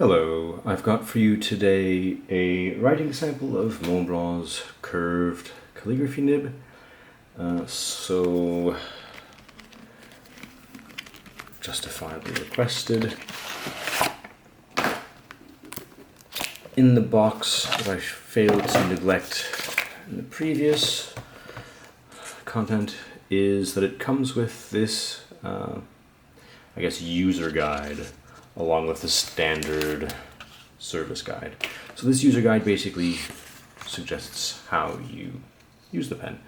Hello, I've got for you today a writing sample of Montblanc's curved calligraphy nib. So justifiably requested. In the box that I failed to neglect in the previous content is that it comes with this, user guide along with the standard service guide. So this user guide basically suggests how you use the pen.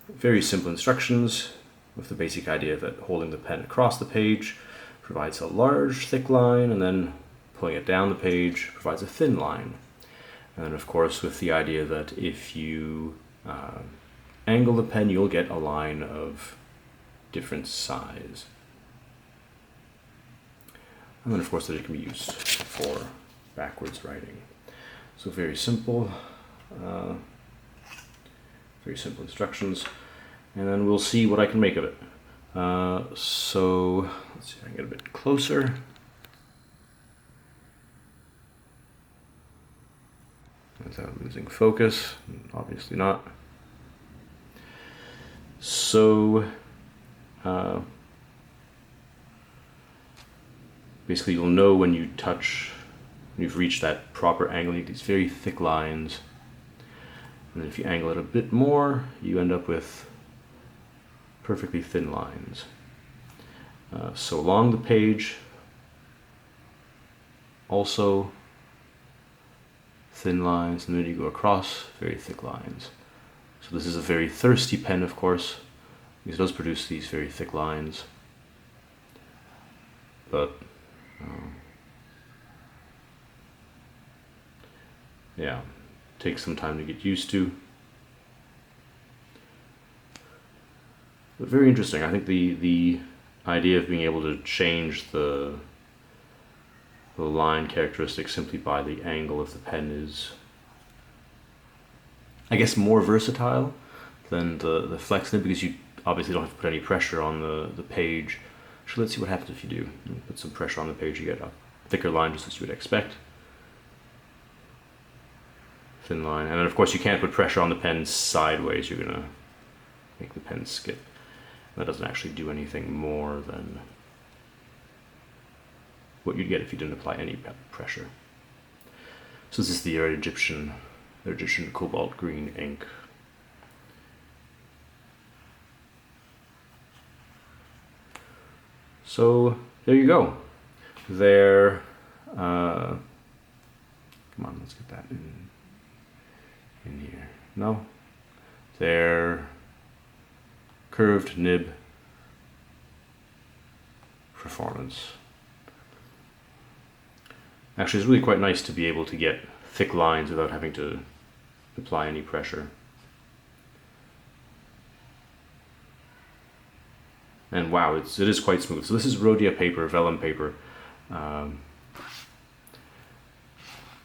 Very simple instructions with the basic idea that holding the pen across the page provides a large thick line, and then pulling it down the page provides a thin line. And then of course with the idea that if you angle the pen, you'll get a line of different size. And then of course that it can be used for backwards writing. So very simple instructions, and then we'll see what I can make of it. So let's see if I can get a bit closer. Without losing focus, obviously not. So basically you'll know when you've reached that proper angle. You get these very thick lines, and then if you angle it a bit more, you end up with perfectly thin lines. So along the page, also thin lines, and then you go across, very thick lines. So this is a very thirsty pen, of course, because it does produce these very thick lines. But yeah, takes some time to get used to. But very interesting. I think the idea of being able to change the line characteristics simply by the angle of the pen is, I guess, more versatile than the flex nib, because you obviously don't have to put any pressure on the page. So let's see what happens if you do. You put some pressure on the page, you get a thicker line just as you would expect. Thin line. And then of course you can't put pressure on the pen sideways, you're gonna make the pen skip. That doesn't actually do anything more than what you'd get if you didn't apply any pressure. So this is the Egyptian cobalt green ink. So there you go. There, come on, let's get that in here. No, their curved nib performance. Actually, it's really quite nice to be able to get thick lines without having to apply any pressure. And wow, it is quite smooth. So this is Rhodia paper, vellum paper. And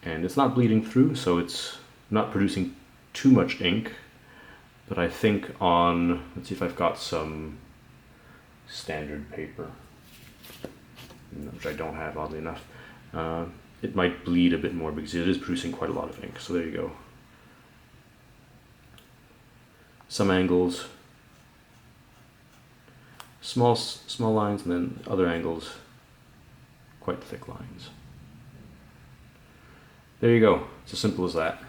it's not bleeding through, so it's not producing too much ink. But I think on, let's see if I've got some standard paper, which I don't have, oddly enough. It might bleed a bit more because it is producing quite a lot of ink. So there you go. Some angles, small lines, and then other angles, quite thick lines. There you go. It's as simple as that.